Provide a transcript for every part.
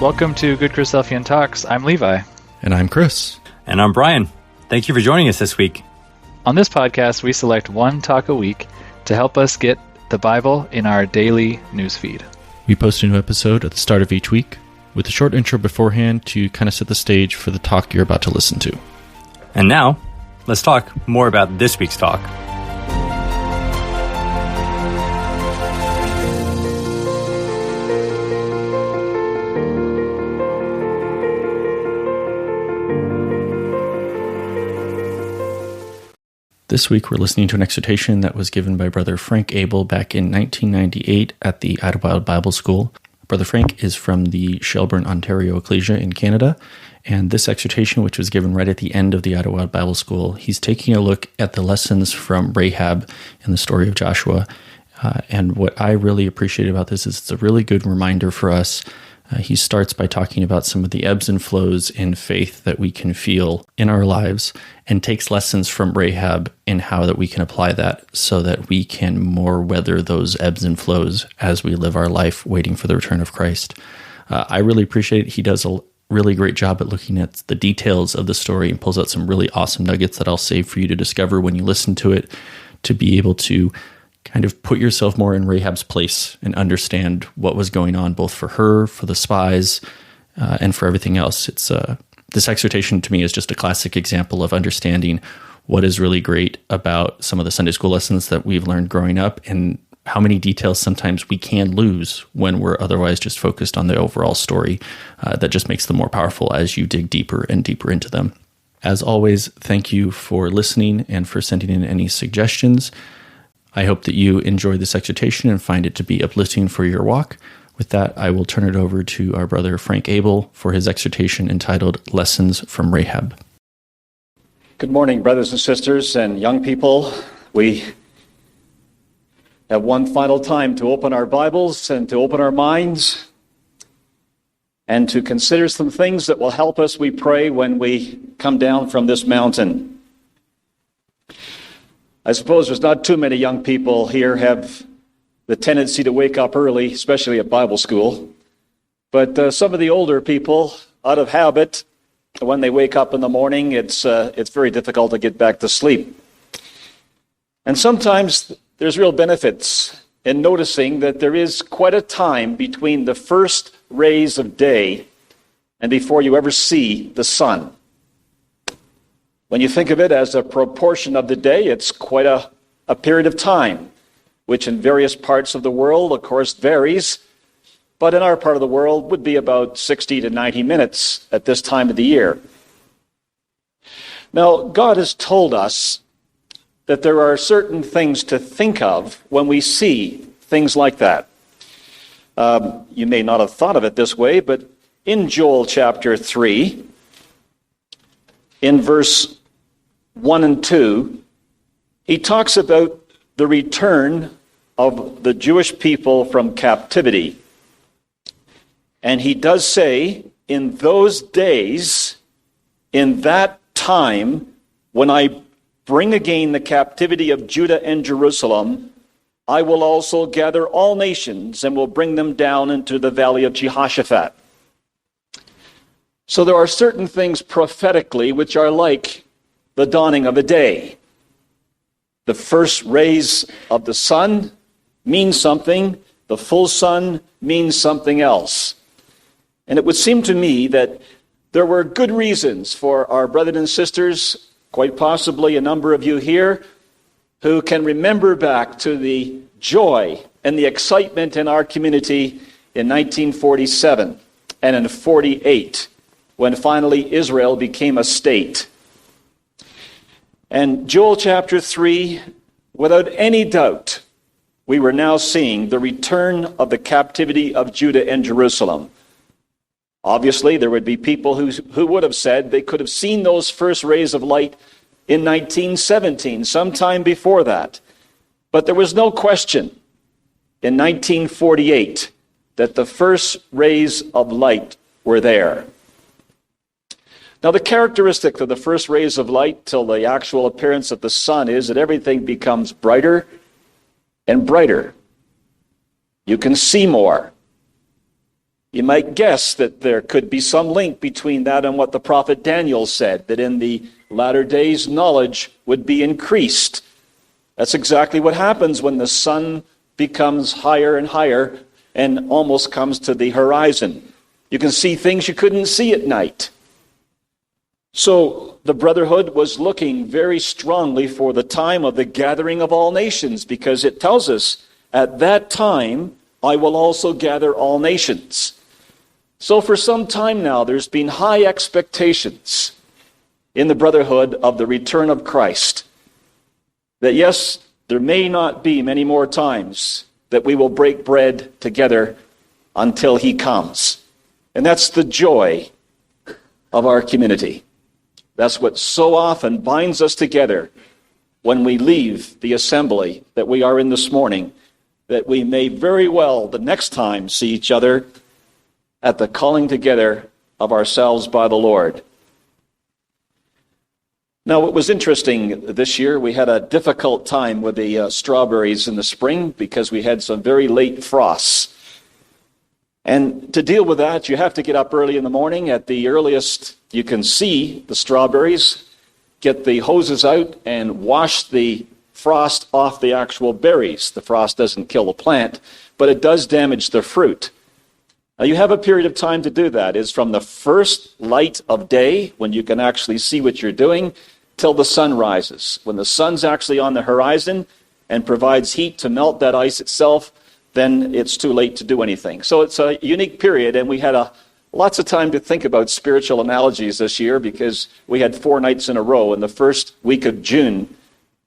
Welcome to GoodChristadelphianTalks. I'm Levi. And I'm Chris. And I'm Brian. Thank you for joining us this week. On this podcast, we select one talk a week to help us get the Bible in our daily newsfeed. We post a new episode at the start of each week with a short intro beforehand to kind of set the stage for the talk you're about to listen to. And now, let's talk more about this week's talk. This week, we're listening to an exhortation that was given by Brother Frank Abel back in 1998 at the Idyllwild Bible School. Brother Frank is from the Shelburne, Ontario Ecclesia in Canada, and this exhortation, which was given right at the end of the Idyllwild Bible School, he's taking a look at the lessons from Rahab in the story of Joshua. And what I really appreciate about this is it's a really good reminder for us. He starts by talking about some of the ebbs and flows in faith that we can feel in our lives and takes lessons from Rahab in how that we can apply that so that we can more weather those ebbs and flows as we live our life waiting for the return of Christ. I really appreciate it. He does a really great job at looking at the details of the story and pulls out some really awesome nuggets that I'll save for you to discover when you listen to it, to be able to kind of put yourself more in Rahab's place and understand what was going on, both for her, for the spies, and for everything else. It's this exhortation to me is just a classic example of understanding what is really great about some of the Sunday school lessons that we've learned growing up, and how many details sometimes we can lose when we're otherwise just focused on the overall story. That just makes them more powerful as you dig deeper and deeper into them. As always, thank you for listening and for sending in any suggestions. I hope that you enjoy this exhortation and find it to be uplifting for your walk. With that, I will turn it over to our brother Frank Abel for his exhortation entitled Lessons from Rahab. Good morning, brothers and sisters and young people. We have one final time to open our Bibles and to open our minds and to consider some things that will help us, we pray, when we come down from this mountain. I suppose there's not too many young people here have the tendency to wake up early, especially at Bible school. But some of the older people, out of habit, when they wake up in the morning, it's very difficult to get back to sleep. And sometimes there's real benefits in noticing that there is quite a time between the first rays of day and before you ever see the sun. When you think of it as a proportion of the day, it's quite a period of time, which in various parts of the world, of course, varies, but in our part of the world would be about 60 to 90 minutes at this time of the year. Now, God has told us that there are certain things to think of when we see things like that. You may not have thought of it this way, but in Joel chapter 3, in verse 1 and 2, he talks about the return of the Jewish people from captivity. And he does say, in those days, in that time, when I bring again the captivity of Judah and Jerusalem, I will also gather all nations and will bring them down into the valley of Jehoshaphat. So there are certain things prophetically which are like the dawning of a day. The first rays of the sun mean something. The full sun means something else. And it would seem to me that there were good reasons for our brothers and sisters, quite possibly a number of you here, who can remember back to the joy and the excitement in our community in 1947 and in 48, when finally Israel became a state. And Joel chapter 3, without any doubt, we were now seeing the return of the captivity of Judah and Jerusalem. Obviously, there would be people who would have said they could have seen those first rays of light in 1917, sometime before that. But there was no question in 1948 that the first rays of light were there. Now, the characteristic of the first rays of light till the actual appearance of the sun is that everything becomes brighter and brighter. You can see more. You might guess that there could be some link between that and what the prophet Daniel said, that in the latter days knowledge would be increased. That's exactly what happens when the sun becomes higher and higher and almost comes to the horizon. You can see things you couldn't see at night. So the brotherhood was looking very strongly for the time of the gathering of all nations, because it tells us, at that time I will also gather all nations. So for some time now, there's been high expectations in the brotherhood of the return of Christ. That yes, there may not be many more times that we will break bread together until he comes. And that's the joy of our community. That's what so often binds us together when we leave the assembly that we are in this morning, that we may very well the next time see each other at the calling together of ourselves by the Lord. Now, it was interesting this year. We had a difficult time with the strawberries in the spring because we had some very late frosts. And to deal with that, you have to get up early in the morning. At the earliest you can see the strawberries, get the hoses out and wash the frost off the actual berries. The frost doesn't kill the plant, but it does damage the fruit. Now, you have a period of time to do that. It's from the first light of day, when you can actually see what you're doing, till the sun rises. When the sun's actually on the horizon and provides heat to melt that ice itself, then it's too late to do anything. So it's a unique period, and we had lots of time to think about spiritual analogies this year, because we had 4 nights in a row in the first week of June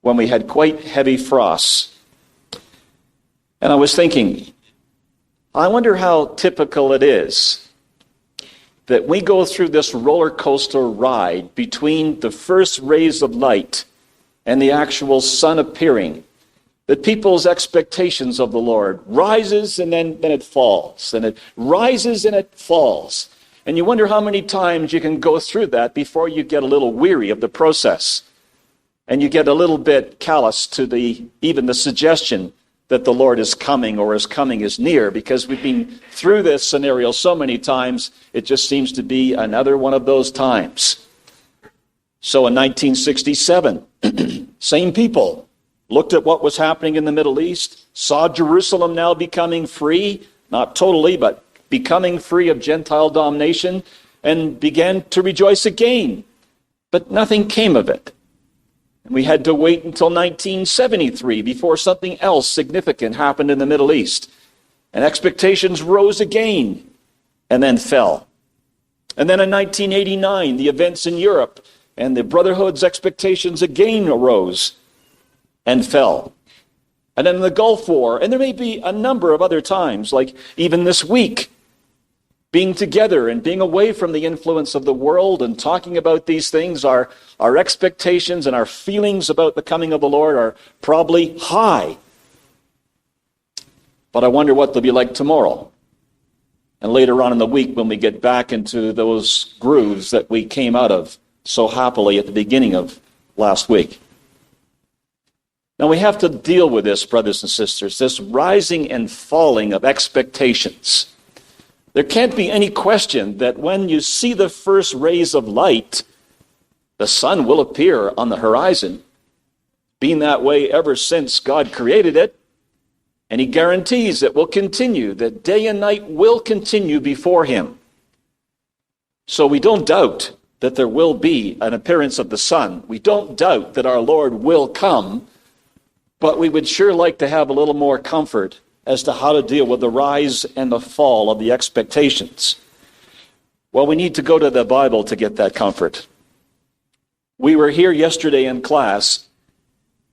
when we had quite heavy frosts. And I was thinking, I wonder how typical it is that we go through this roller coaster ride between the first rays of light and the actual sun appearing, that people's expectations of the Lord rises and then it falls, and it rises and it falls. And you wonder how many times you can go through that before you get a little weary of the process, and you get a little bit callous to even the suggestion that the Lord is coming, or his coming is near, because we've been through this scenario so many times, it just seems to be another one of those times. So in 1967, same people looked at what was happening in the Middle East, saw Jerusalem now becoming free, not totally, but becoming free of Gentile domination, and began to rejoice again. But nothing came of it. And we had to wait until 1973 before something else significant happened in the Middle East. And expectations rose again and then fell. And then in 1989, the events in Europe and the Brotherhood's expectations again arose and fell. And then the Gulf War, and there may be a number of other times, like even this week, being together and being away from the influence of the world and talking about these things, our expectations and our feelings about the coming of the Lord are probably high. But I wonder what they'll be like tomorrow. And later on in the week, when we get back into those grooves that we came out of so happily at the beginning of last week. Now, we have to deal with this, brothers and sisters, this rising and falling of expectations. There can't be any question that when you see the first rays of light, the sun will appear on the horizon. Been that way ever since God created it, and he guarantees it will continue, that day and night will continue before him. So we don't doubt that there will be an appearance of the sun. We don't doubt that our Lord will come, but we would sure like to have a little more comfort as to how to deal with the rise and the fall of the expectations. Well, we need to go to the Bible to get that comfort. We were here yesterday in class,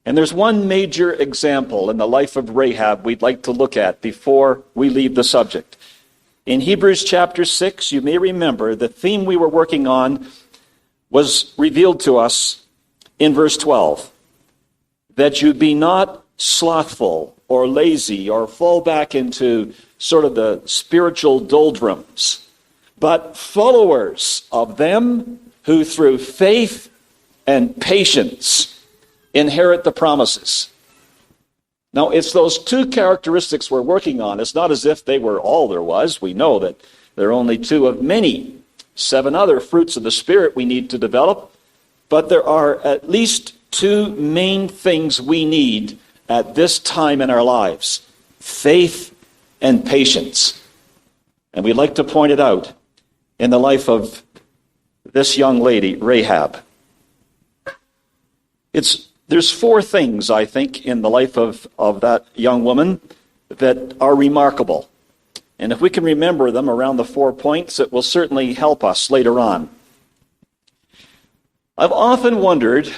and there's one major example in the life of Rahab we'd like to look at before we leave the subject. In Hebrews chapter 6, you may remember the theme we were working on was revealed to us in verse 12. That you be not slothful or lazy or fall back into sort of the spiritual doldrums, but followers of them who through faith and patience inherit the promises. Now, it's those two characteristics we're working on. It's not as if they were all there was. We know that They're only two of many, 7 other fruits of the Spirit we need to develop. But there are at least 2 main things we need at this time in our lives: faith and patience. And we'd like to point it out in the life of this young lady, Rahab. There's 4 things, I think, in the life of that young woman that are remarkable. And if we can remember them around the 4 points, it will certainly help us later on. I've often wondered,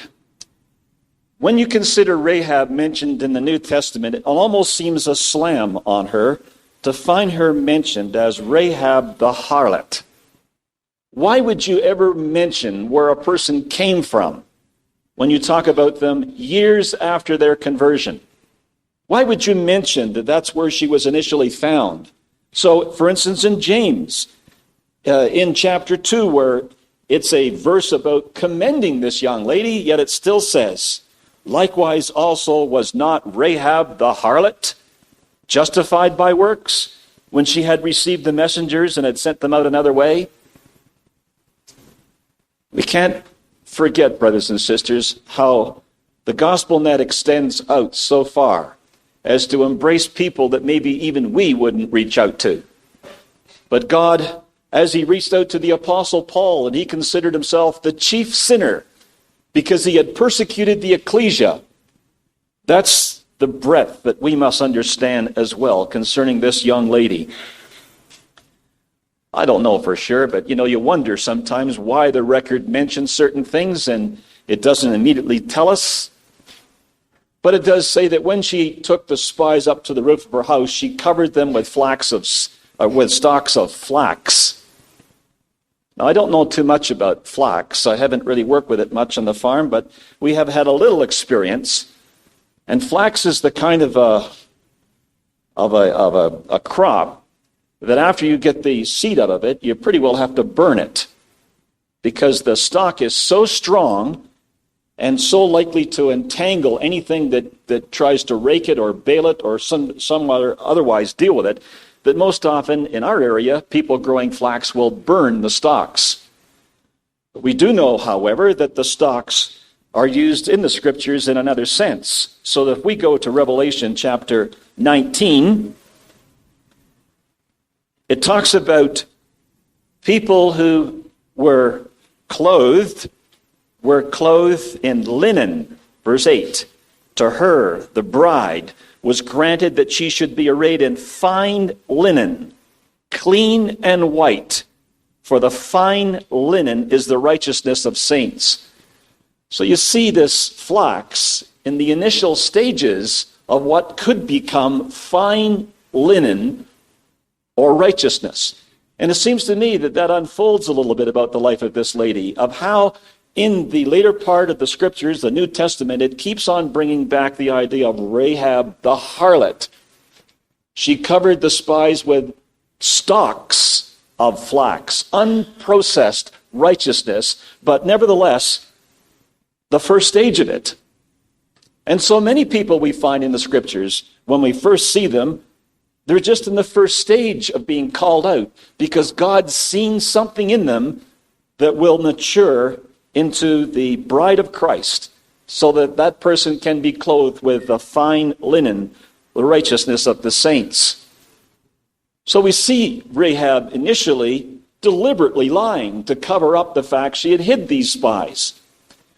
when you consider Rahab mentioned in the New Testament, it almost seems a slam on her to find her mentioned as Rahab the harlot. Why would you ever mention where a person came from when you talk about them years after their conversion? Why would you mention that that's where she was initially found? So, for instance, in James, in chapter 2, where it's a verse about commending this young lady, yet it still says, likewise also was not Rahab the harlot justified by works when she had received the messengers and had sent them out another way? We can't forget, brothers and sisters, how the gospel net extends out so far as to embrace people that maybe even we wouldn't reach out to. But God, as he reached out to the Apostle Paul, and he considered himself the chief sinner because he had persecuted the ecclesia, that's the breadth that we must understand as well concerning this young lady. I don't know for sure, but you wonder sometimes why the record mentions certain things and it doesn't immediately tell us. But it does say that when she took the spies up to the roof of her house, she covered them with stalks of flax. Now, I don't know too much about flax. I haven't really worked with it much on the farm, but we have had a little experience. And flax is the kind of a crop that after you get the seed out of it, you pretty well have to burn it, because the stalk is so strong and so likely to entangle anything that tries to rake it or bale it or otherwise deal with it, that most often in our area, people growing flax will burn the stalks. But we do know, however, that the stalks are used in the scriptures in another sense. So that if we go to Revelation chapter 19, it talks about people who were clothed in linen. Verse 8, to her, the bride, was granted that she should be arrayed in fine linen, clean and white, for the fine linen is the righteousness of saints. So you see this flax in the initial stages of what could become fine linen or righteousness. And it seems to me that unfolds a little bit about the life of this lady, of how in the later part of the scriptures, the New Testament, it keeps on bringing back the idea of Rahab the harlot. She covered the spies with stalks of flax, unprocessed righteousness, but nevertheless, the first stage of it. And so many people we find in the scriptures, when we first see them, they're just in the first stage of being called out, because God's seen something in them that will mature into the bride of Christ, so that that person can be clothed with the fine linen, the righteousness of the saints. So we see Rahab initially deliberately lying to cover up the fact she had hid these spies.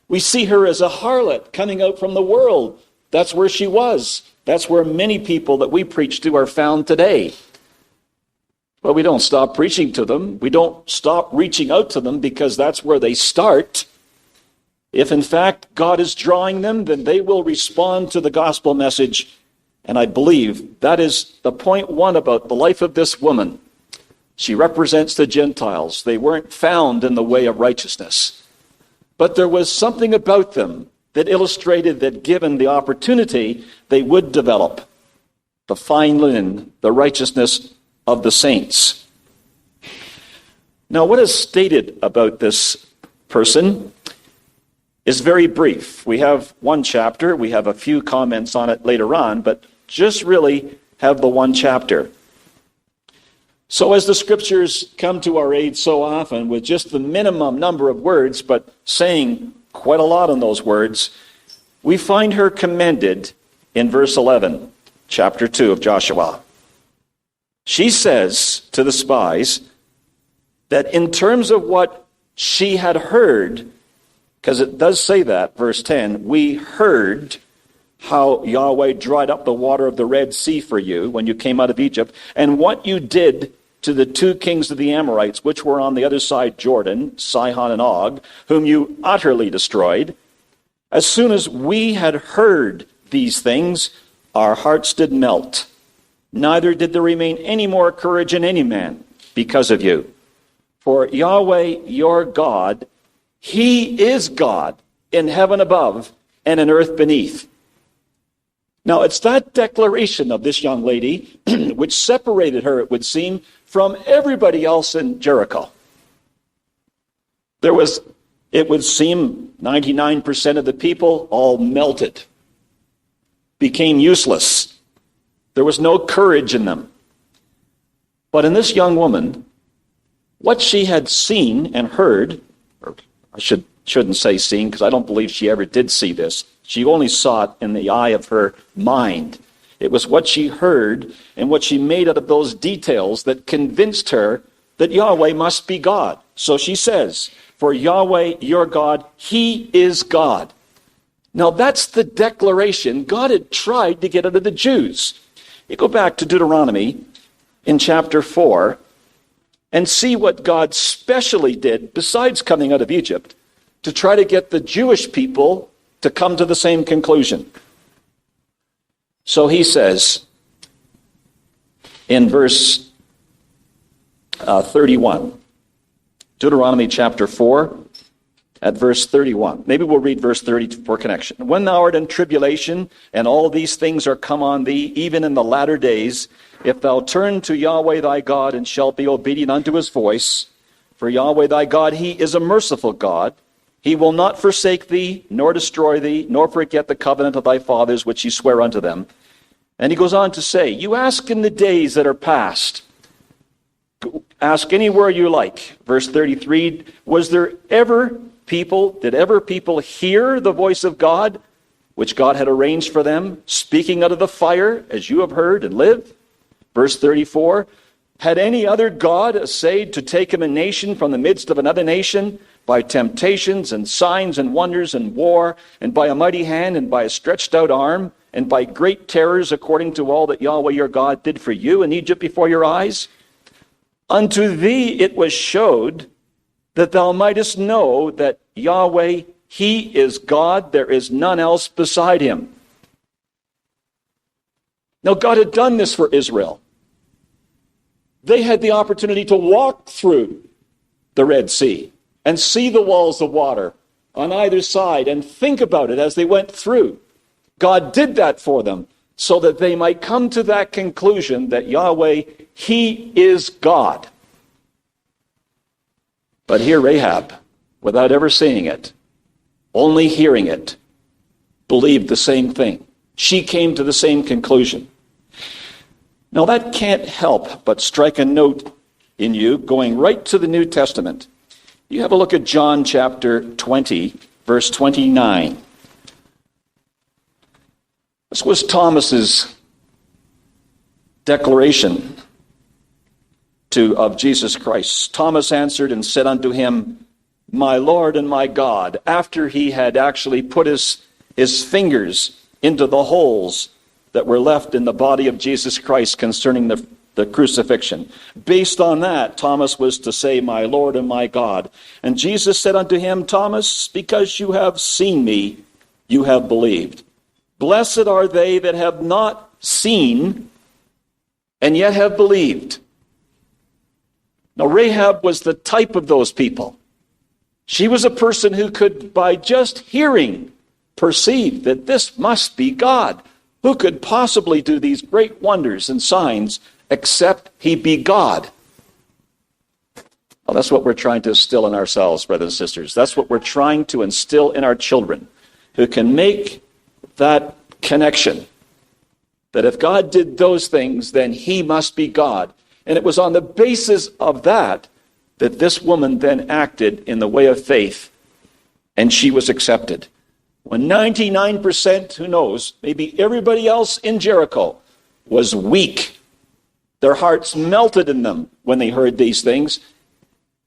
We see her as a harlot coming out from the world. That's where she was. That's where many people that we preach to are found today. But we don't stop preaching to them. We don't stop reaching out to them because that's where they start. If in fact God is drawing them, then they will respond to the gospel message. And I believe that is the point one about the life of this woman. She represents the Gentiles. They weren't found in the way of righteousness. But there was something about them that illustrated that given the opportunity, they would develop the fine linen, the righteousness of the saints. Now, what is stated about this person is very brief. We have one chapter. We have a few comments on it later on, but just really have the one chapter. So as the scriptures come to our aid so often with just the minimum number of words, but saying quite a lot on those words, we find her commended in verse 11, chapter 2 of Joshua. She says to the spies that in terms of what she had heard, because it does say that, verse 10, we heard how Yahweh dried up the water of the Red Sea for you when you came out of Egypt, and what you did to the two kings of the Amorites, which were on the other side Jordan, Sihon and Og, whom you utterly destroyed. As soon as we had heard these things, our hearts did melt. Neither did there remain any more courage in any man because of you. For Yahweh your God, He is God in heaven above and in earth beneath. Now, it's that declaration of this young lady which separated her, it would seem, from everybody else in Jericho. It would seem, 99% of the people all melted, became useless. There was no courage in them. But in this young woman, what she had seen and heard, or I shouldn't say seen, because I don't believe she ever did see this. She only saw it in the eye of her mind. It was what she heard and what she made out of those details that convinced her that Yahweh must be God. So she says, for Yahweh your God, He is God. Now that's the declaration God had tried to get out of the Jews. You go back to Deuteronomy in chapter 4 and see what God specially did, besides coming out of Egypt, to try to get the Jewish people to come to the same conclusion. So he says in verse 31, Deuteronomy chapter 4, at verse 31. Maybe we'll read verse 30 for connection. When thou art in tribulation, and all these things are come on thee, even in the latter days, if thou turn to Yahweh thy God, and shalt be obedient unto his voice, for Yahweh thy God, he is a merciful God. He will not forsake thee, nor destroy thee, nor forget the covenant of thy fathers, which he sware unto them. And he goes on to say, you ask in the days that are past. Ask anywhere you like. Verse 33, did ever people hear the voice of God, which God had arranged for them, speaking out of the fire, as you have heard and lived? Verse 34, had any other God essayed to take him a nation from the midst of another nation, by temptations and signs and wonders and war, and by a mighty hand and by a stretched out arm, and by great terrors, according to all that Yahweh your God did for you in Egypt before your eyes? Unto thee it was showed that thou mightest know that Yahweh, he is God, there is none else beside him. Now God had done this for Israel. They had the opportunity to walk through the Red Sea and see the walls of water on either side and think about it as they went through. God did that for them so that they might come to that conclusion that Yahweh, he is God. But here Rahab, without ever seeing it, only hearing it, believed the same thing. She came to the same conclusion. Now that can't help but strike a note in you, going right to the New Testament. You have a look at John chapter 20, verse 29. This was Thomas's declaration of Jesus Christ. Thomas answered and said unto him, my Lord and my God, after he had actually put his fingers into the holes that were left in the body of Jesus Christ concerning the crucifixion. Based on that, Thomas was to say, my Lord and my God. And Jesus said unto him, Thomas, because you have seen me, you have believed. Blessed are they that have not seen and yet have believed. Now, Rahab was the type of those people. She was a person who could, by just hearing, perceive that this must be God. Who could possibly do these great wonders and signs except he be God? Well, that's what we're trying to instill in ourselves, brothers and sisters. That's what we're trying to instill in our children, who can make that connection, that if God did those things, then he must be God. And it was on the basis of that that this woman then acted in the way of faith, and she was accepted. When 99%, who knows, maybe everybody else in Jericho was weak. Their hearts melted in them when they heard these things.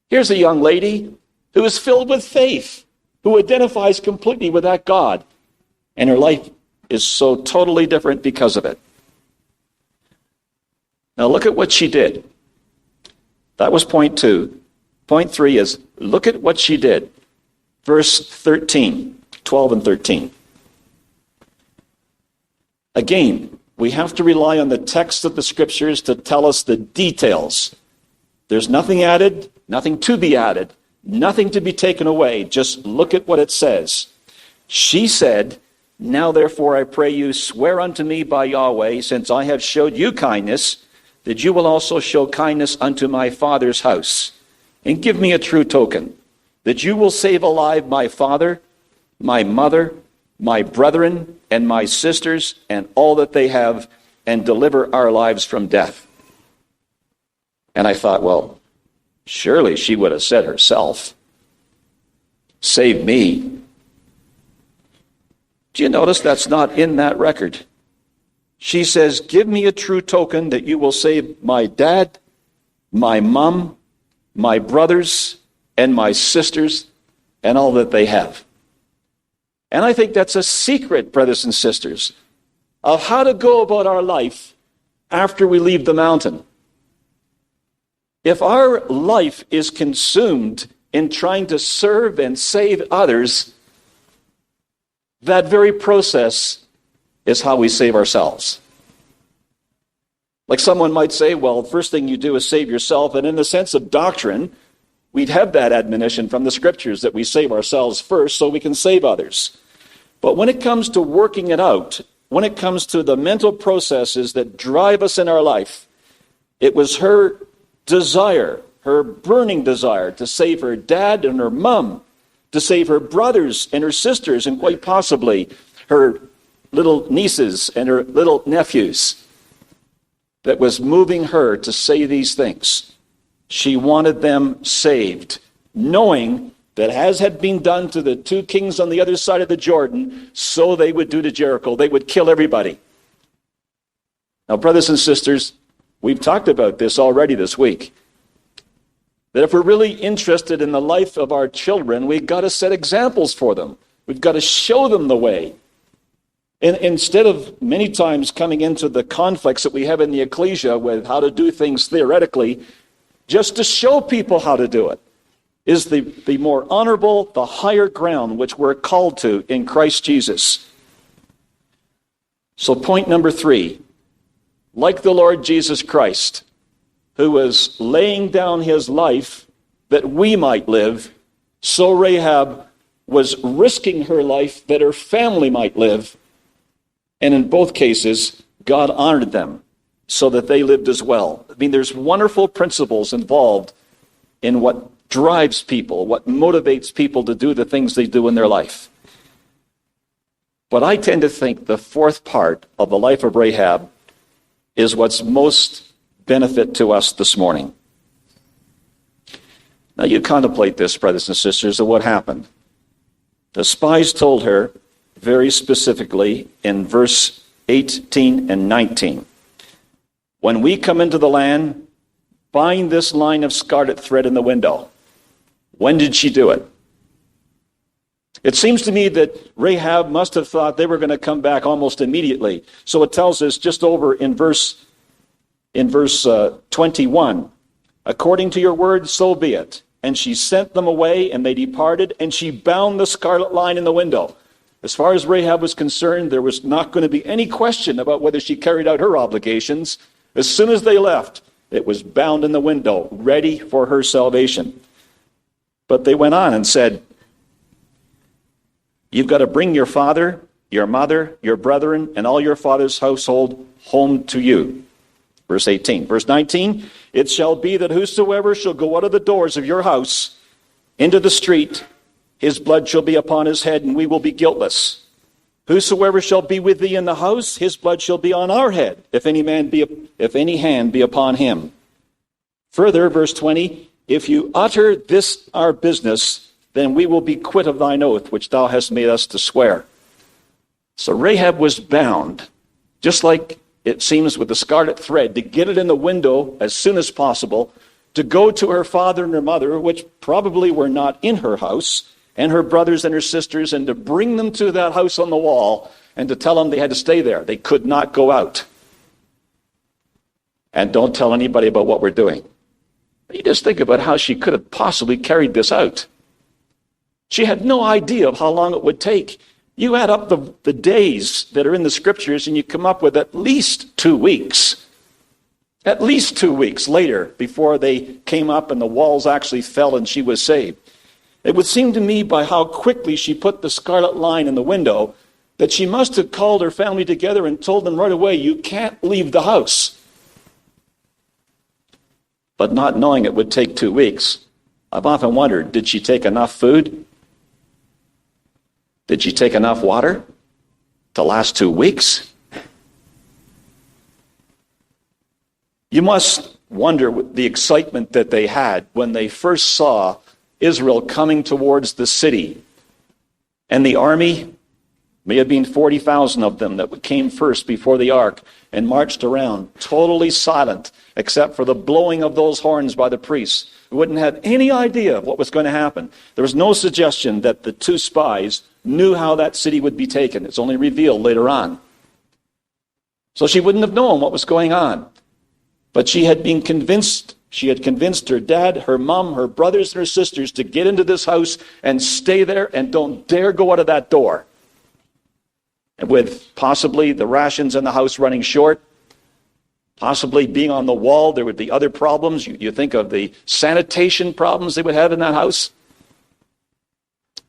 Here's a young lady who is filled with faith, who identifies completely with that God, and her life is so totally different because of it. Now look at what she did. That was point 2. Point 3 is, look at what she did. Verse 13, 12 and 13. Again, we have to rely on the text of the Scriptures to tell us the details. There's nothing added, nothing to be added, nothing to be taken away. Just look at what it says. She said, "Now therefore I pray you, swear unto me by Yahweh, since I have showed you kindness, that you will also show kindness unto my father's house. And give me a true token, that you will save alive my father, my mother, my brethren, and my sisters, and all that they have, and deliver our lives from death." And I thought, well, surely she would have said herself, "Save me." Do you notice that's not in that record? She says, "Give me a true token that you will save my dad, my mom, my brothers, and my sisters, and all that they have." And I think that's a secret, brothers and sisters, of how to go about our life after we leave the mountain. If our life is consumed in trying to serve and save others, that very process is how we save ourselves. Like someone might say, well, the first thing you do is save yourself. And in the sense of doctrine, we'd have that admonition from the Scriptures that we save ourselves first so we can save others. But when it comes to working it out, when it comes to the mental processes that drive us in our life, it was her desire, her burning desire to save her dad and her mom, to save her brothers and her sisters, and quite possibly her little nieces and her little nephews, that was moving her to say these things. She wanted them saved, knowing that as had been done to the 2 kings on the other side of the Jordan, so they would do to Jericho. They would kill everybody. Now, brothers and sisters, we've talked about this already this week, that if we're really interested in the life of our children, we've got to set examples for them. We've got to show them the way. And instead of many times coming into the conflicts that we have in the ecclesia with how to do things theoretically, just to show people how to do it is the more honorable, the higher ground which we're called to in Christ Jesus. So point number 3, like the Lord Jesus Christ, who was laying down his life that we might live, so Rahab was risking her life that her family might live. And in both cases, God honored them so that they lived as well. I mean, there's wonderful principles involved in what drives people, what motivates people to do the things they do in their life. But I tend to think the 4th part of the life of Rahab is what's most benefit to us this morning. Now you contemplate this, brothers and sisters, of what happened. The spies told her very specifically in verse 18 and 19, "When we come into the land, bind this line of scarlet thread in the window." When did she do it? It seems to me that Rahab must have thought they were going to come back almost immediately. So it tells us just over in verse 21, "According to your word, so be it. And she sent them away, and they departed, and she bound the scarlet line in the window." As far as Rahab was concerned, there was not going to be any question about whether she carried out her obligations. As soon as they left, it was bound in the window, ready for her salvation. But they went on and said, "You've got to bring your father, your mother, your brethren, and all your father's household home to you." Verse 18. Verse 19, "It shall be that whosoever shall go out of the doors of your house into the street, his blood shall be upon his head, and we will be guiltless. Whosoever shall be with thee in the house, his blood shall be on our head, if any hand be upon him. Further, verse 20, if you utter this our business, then we will be quit of thine oath, which thou hast made us to swear. So Rahab was bound, just like it seems with the scarlet thread, to get it in the window as soon as possible, to go to her father and her mother, which probably were not in her house, and her brothers and her sisters, and to bring them to that house on the wall, and to tell them they had to stay there. They could not go out. And don't tell anybody about what we're doing. You just think about how she could have possibly carried this out. She had no idea of how long it would take. You add up the days that are in the scriptures, and you come up with at least 2 weeks. At least 2 weeks later, before they came up and the walls actually fell and she was saved. It would seem to me, by how quickly she put the scarlet line in the window, that she must have called her family together and told them right away, you can't leave the house. But not knowing it would take 2 weeks, I've often wondered, did she take enough food? Did she take enough water to last 2 weeks? You must wonder the excitement that they had when they first saw Israel coming towards the city. And the army, may have been 40,000 of them that came first before the ark and marched around, totally silent, except for the blowing of those horns by the priests, who wouldn't have any idea of what was going to happen. There was no suggestion that the 2 spies knew how that city would be taken. It's only revealed later on. So she wouldn't have known what was going on. But she had been convinced. She had convinced her dad, her mom, her brothers, and her sisters to get into this house and stay there and don't dare go out of that door. And with possibly the rations in the house running short, possibly being on the wall, there would be other problems. You think of the sanitation problems they would have in that house.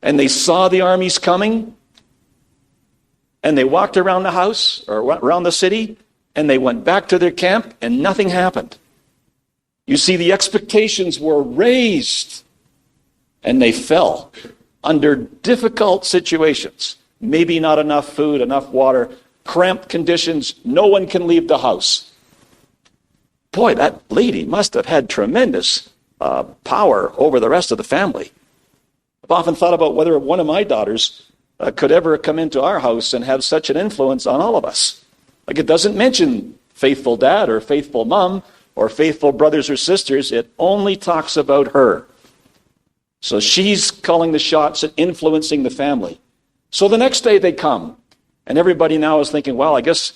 And they saw the armies coming, and they walked around the house, or around the city, and they went back to their camp, and nothing happened. You see, the expectations were raised, and they fell under difficult situations. Maybe not enough food, enough water, cramped conditions, no one can leave the house. Boy, that lady must have had tremendous power over the rest of the family. I've often thought about whether one of my daughters could ever come into our house and have such an influence on all of us. Like, it doesn't mention faithful dad or faithful mom or faithful brothers or sisters. It only talks about her. So she's calling the shots and influencing the family. So the next day they come, and everybody now is thinking, well, I guess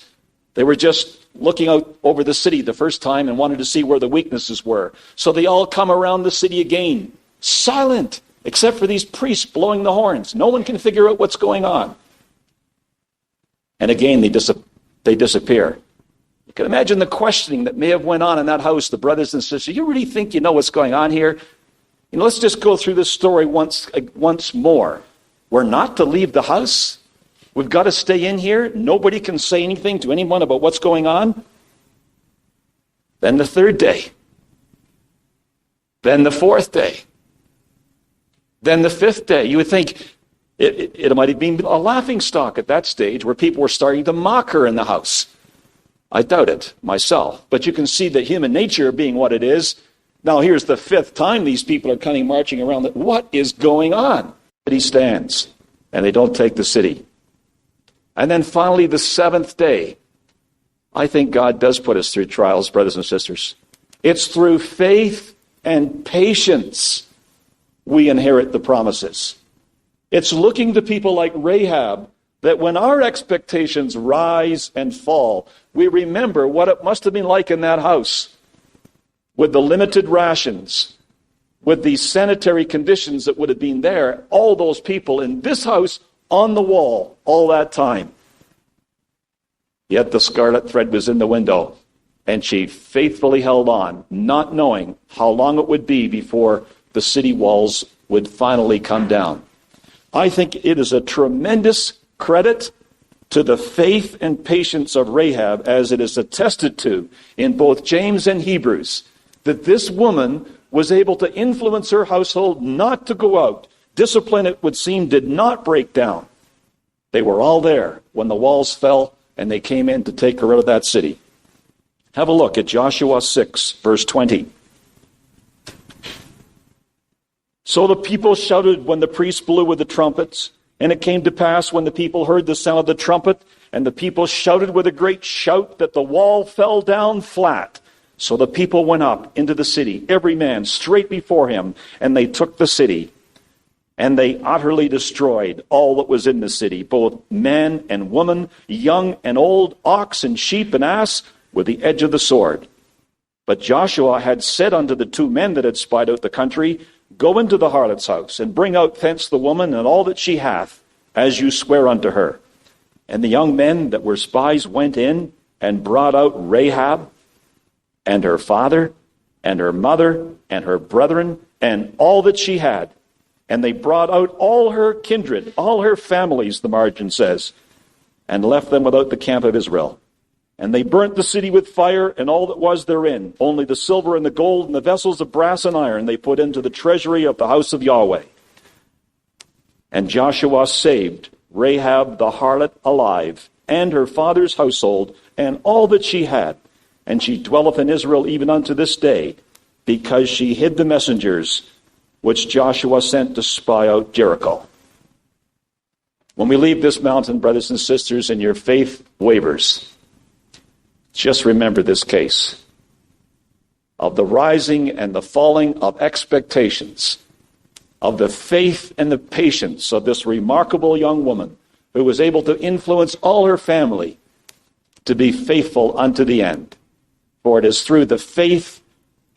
they were just looking out over the city the first time and wanted to see where the weaknesses were. So they all come around the city again, silent, except for these priests blowing the horns. No one can figure out what's going on. And again, they disappear. You can imagine the questioning that may have went on in that house, the brothers and sisters. You really think you know what's going on here? Let's just go through this story once more. We're not to leave the house. We've got to stay in here. Nobody can say anything to anyone about what's going on. Then the 3rd day. Then the 4th day. Then the 5th day. You would think it might have been a laughingstock at that stage where people were starting to mock her in the house. I doubt it myself. But you can see that human nature being what it is. Now here's the 5th time these people are coming marching around. What is going on? He stands, and they don't take the city. And then finally, the 7th day. I think God does put us through trials, brothers and sisters. It's through faith and patience we inherit the promises. It's looking to people like Rahab that when our expectations rise and fall, we remember what it must have been like in that house with the limited rations, with the sanitary conditions that would have been there, all those people in this house on the wall all that time. Yet the scarlet thread was in the window, and she faithfully held on, not knowing how long it would be before the city walls would finally come down. I think it is a tremendous credit to the faith and patience of Rahab, as it is attested to in both James and Hebrews, that this woman was able to influence her household not to go out. Discipline, it would seem, did not break down. They were all there when the walls fell and they came in to take her out of that city. Have a look at Joshua 6, verse 20. So the people shouted when the priest blew with the trumpets. And it came to pass when the people heard the sound of the trumpet, and the people shouted with a great shout, that the wall fell down flat. So the people went up into the city, every man straight before him, and they took the city. And they utterly destroyed all that was in the city, both man and woman, young and old, ox and sheep and ass, with the edge of the sword. But Joshua had said unto the two men that had spied out the country, Go into the harlot's house, and bring out thence the woman and all that she hath, as you swear unto her. And the young men that were spies went in, and brought out Rahab, and her father, and her mother, and her brethren, and all that she had. And they brought out all her kindred, all her families, the margin says, and left them without the camp of Israel. And they burnt the city with fire, and all that was therein. Only the silver and the gold and the vessels of brass and iron they put into the treasury of the house of Yahweh. And Joshua saved Rahab the harlot alive, and her father's household, and all that she had. And she dwelleth in Israel even unto this day, because she hid the messengers which Joshua sent to spy out Jericho. When we leave this mountain, brothers and sisters, and your faith wavers, just remember this case of the rising and the falling of expectations, of the faith and the patience of this remarkable young woman who was able to influence all her family to be faithful unto the end. For it is through the faith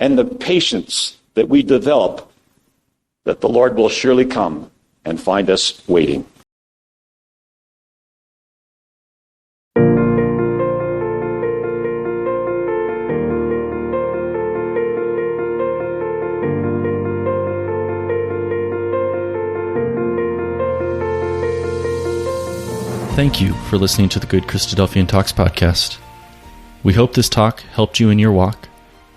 and the patience that we develop that the Lord will surely come and find us waiting. Thank you for listening to the Good Christadelphian Talks podcast. We hope this talk helped you in your walk.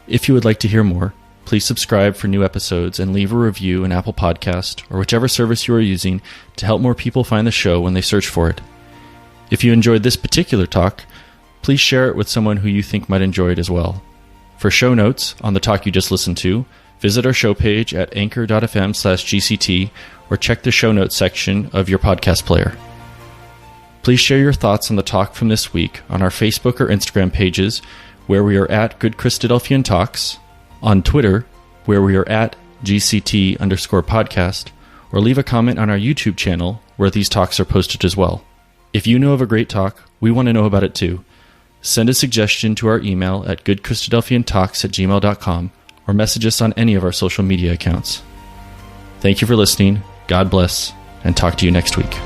If you would like to hear more, please subscribe for new episodes and leave a review in Apple Podcast or whichever service you are using to help more people find the show when they search for it. If you enjoyed this particular talk, please share it with someone who you think might enjoy it as well. For show notes on the talk you just listened to, visit our show page at anchor.fm/GCT or check the show notes section of your podcast player. Please share your thoughts on the talk from this week on our Facebook or Instagram pages, where we are at GoodChristadelphianTalks, on Twitter, where we are at GCT_podcast, or leave a comment on our YouTube channel, where these talks are posted as well. If you know of a great talk, we want to know about it too. Send a suggestion to our email at goodchristadelphiantalks@gmail.com, or message us on any of our social media accounts. Thank you for listening, God bless, and talk to you next week.